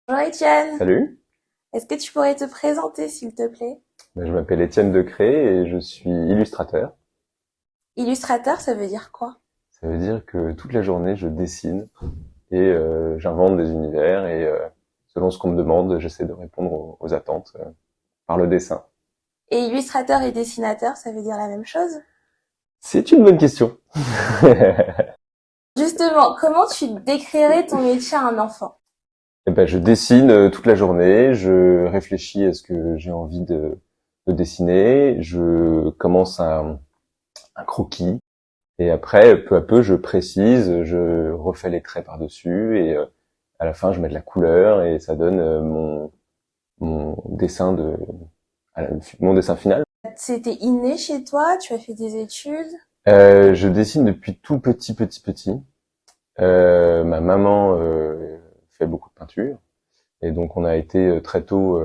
Bonjour Étienne, Salut, est-ce que tu pourrais te présenter s'il te plaît? je m'appelle Étienne Decré et je suis illustrateur. Illustrateur, ça veut dire quoi? Ça veut dire que toute la journée, je dessine et j'invente des univers et selon ce qu'on me demande, j'essaie de répondre aux attentes par le dessin. Et illustrateur et dessinateur, ça veut dire la même chose? C'est une bonne question. Justement, comment tu décrirais ton métier à un enfant? Eh ben, je dessine toute la journée, je réfléchis à ce que j'ai envie de dessiner, je commence un croquis et après, peu à peu, je précise, je refais les traits par-dessus et à la fin, je mets de la couleur et ça donne mon dessin mon dessin final. C'était inné chez toi? Tu as fait des études? Je dessine depuis tout petit. Ma maman fait beaucoup de peinture et donc on a été très tôt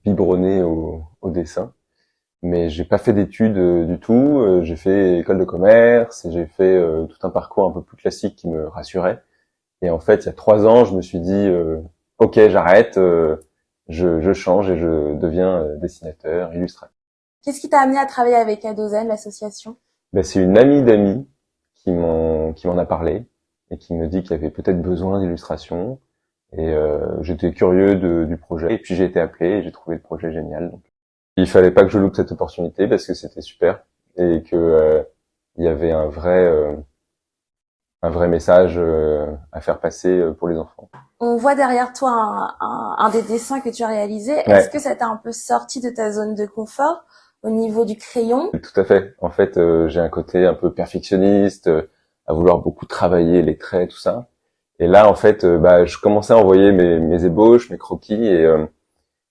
biberonné au dessin. Mais j'ai pas fait d'études du tout. J'ai fait école de commerce et j'ai fait tout un parcours un peu plus classique qui me rassurait. Et en fait, il y a 3 ans, je me suis dit, ok, j'arrête, je change et je deviens dessinateur, illustrateur. Qu'est-ce qui t'a amené à travailler avec Adozen, l'association? Ben, c'est une amie d'amis qui m'en a parlé et qui me dit qu'il y avait peut-être besoin d'illustration. Et j'étais curieux du projet. Et puis j'ai été appelé et j'ai trouvé le projet génial. Donc, il fallait pas que je loupe cette opportunité parce que c'était super et que il y avait un vrai message à faire passer pour les enfants. On voit derrière toi un des dessins que tu as réalisé. Est-ce Ouais, que ça t'a un peu sorti de ta zone de confort au niveau du crayon? tout à fait. En fait, j'ai un côté un peu perfectionniste, à vouloir beaucoup travailler les traits, tout ça. Et là, en fait, je commençais à envoyer mes ébauches, mes croquis,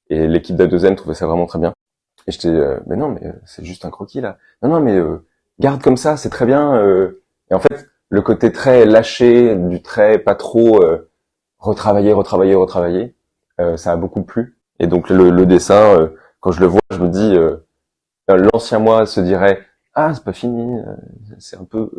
et l'équipe d'Adozen trouvait ça vraiment très bien. Et j'étais, mais non, mais c'est juste un croquis là. Non, non, mais garde comme ça, c'est très bien. Et en fait, le côté très lâché du trait, pas trop retravailler, ça a beaucoup plu. Et donc le dessin, quand je le vois, je me dis, l'ancien moi se dirait, ah, c'est pas fini, c'est un peu,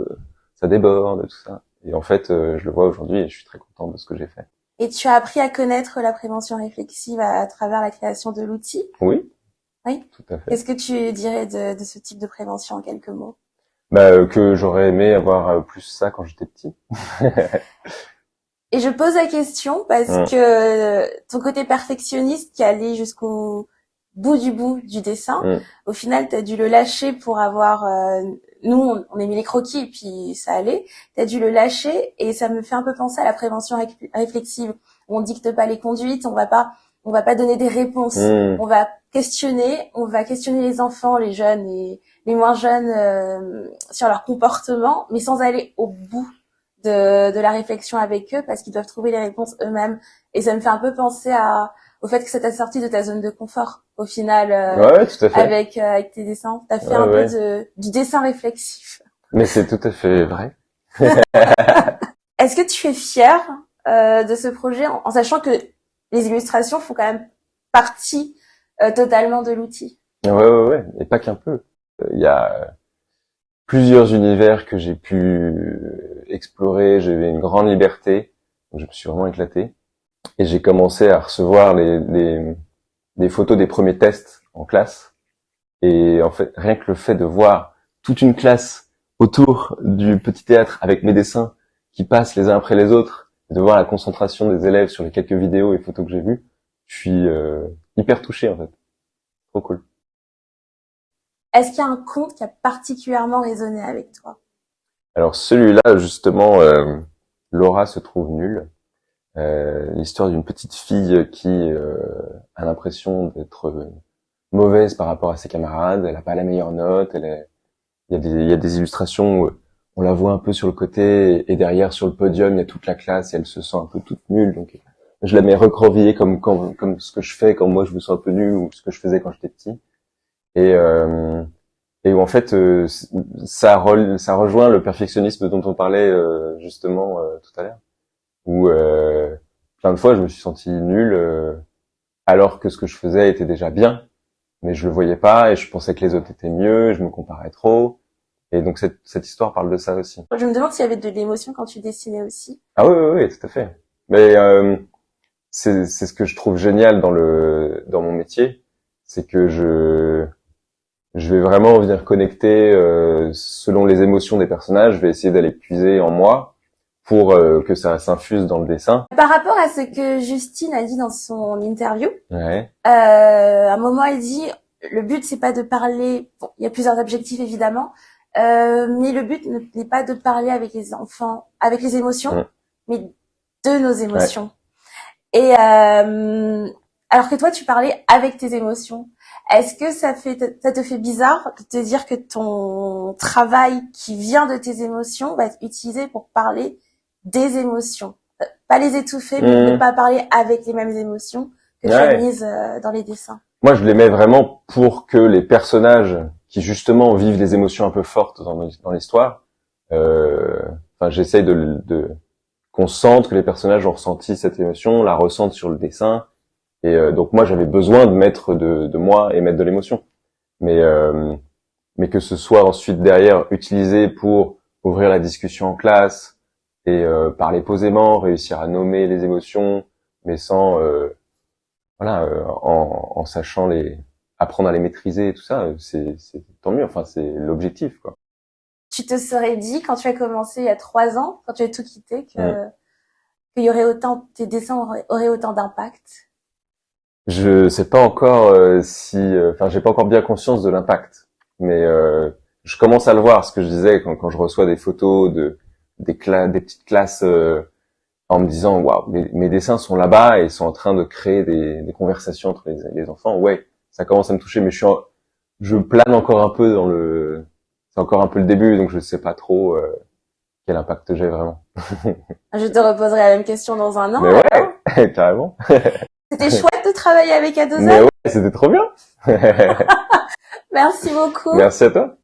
ça déborde, tout ça. Et en fait, je le vois aujourd'hui et je suis très content de ce que j'ai fait. Et tu as appris à connaître la prévention réflexive à travers la création de l'outil? Oui, Oui. tout à fait. Qu'est-ce que tu dirais de ce type de prévention en quelques mots? Que j'aurais aimé avoir plus ça quand j'étais petit. Et je pose la question parce Hum, que ton côté perfectionniste qui allait jusqu'au bout du dessin, hum, au final, tu as dû le lâcher pour avoir... nous, on aimait les croquis et puis ça allait. Tu as dû le lâcher et ça me fait un peu penser à la prévention réflexive. On dicte pas les conduites, on va pas donner des réponses. hum. On va questionner les enfants, les jeunes et les moins jeunes sur leur comportement, mais sans aller au bout de la réflexion avec eux parce qu'ils doivent trouver les réponses eux-mêmes. Et ça me fait un peu penser au fait que ça t'a sorti de ta zone de confort au final Ouais, tout à fait. avec tes dessins. T'as fait Ouais, un peu ouais. du dessin réflexif. Mais c'est tout à fait vrai. Est-ce que tu es fier de ce projet en sachant que les illustrations font quand même partie totalement de l'outil? Ouais. Et pas qu'un peu. Il y a plusieurs univers que j'ai pu explorer. J'avais une grande liberté. Donc je me suis vraiment éclaté. Et j'ai commencé à recevoir des photos des premiers tests en classe. Et en fait, rien que le fait de voir toute une classe autour du petit théâtre avec mes dessins qui passent les uns après les autres, et de voir la concentration des élèves sur les quelques vidéos et photos que j'ai vues, je suis hyper touché en fait. Trop cool. Est-ce qu'il y a un conte qui a particulièrement résonné avec toi? Alors celui-là, justement, Laura se trouve nulle. L'histoire d'une petite fille qui a l'impression d'être mauvaise par rapport à ses camarades. Elle n'a pas la meilleure note. Il y a des illustrations où on la voit un peu sur le côté et derrière sur le podium, il y a toute la classe et elle se sent un peu toute nulle. Donc je la mets recroquevillée comme ce que je fais quand moi je me sens un peu nul ou ce que je faisais quand j'étais petit. Et où en fait ça rejoint le perfectionnisme dont on parlait justement tout à l'heure. Où plein de fois je me suis senti nul alors que ce que je faisais était déjà bien, mais je le voyais pas et je pensais que les autres étaient mieux, je me comparais trop. Et donc cette histoire parle de ça aussi. Je me demande s'il y avait de l'émotion quand tu dessinais aussi. Ah oui, tout à fait. Mais c'est ce que je trouve génial dans mon métier, c'est que je vais vraiment venir connecter selon les émotions des personnages. Je vais essayer d'aller puiser en moi pour que ça s'infuse dans le dessin. Par rapport à ce que Justine a dit dans son interview, Ouais. à un moment elle dit le but c'est pas de parler. Bon, il y a plusieurs objectifs évidemment, mais le but n'est pas de parler avec les enfants, avec les émotions, mais de nos émotions. Ouais. Et alors que toi tu parlais avec tes émotions. Est-ce que ça te fait bizarre de te dire que ton travail qui vient de tes émotions va être utilisé pour parler des émotions, pas les étouffer, mais ne pas parler avec les mêmes émotions que tu as mises dans les dessins? Moi, je les mets vraiment pour que les personnages qui justement vivent des émotions un peu fortes dans l'histoire, enfin, j'essaye qu'on sente que les personnages ont ressenti cette émotion, la ressentent sur le dessin. Et donc moi j'avais besoin de mettre de moi et mettre de l'émotion, mais que ce soit ensuite derrière utilisé pour ouvrir la discussion en classe et parler posément, réussir à nommer les émotions, mais sans en sachant apprendre à les maîtriser et tout ça, c'est tant mieux. Enfin c'est l'objectif quoi. Tu te serais dit quand tu as commencé il y a 3 ans, quand tu as tout quitté, qu'il y aurait tes dessins auraient autant d'impact? Je sais pas encore enfin j'ai pas encore bien conscience de l'impact, mais je commence à le voir. Ce que je disais quand je reçois des photos des petites classes en me disant waouh, mes dessins sont là-bas et sont en train de créer des conversations entre les enfants. Ouais, ça commence à me toucher, mais je plane encore un peu c'est encore un peu le début, donc je sais pas trop quel impact j'ai vraiment. Je te reposerai la même question dans un an. Mais ouais, carrément. C'était chouette de travailler avec Adoza. Mais ouais, c'était trop bien. Merci beaucoup. Merci à toi.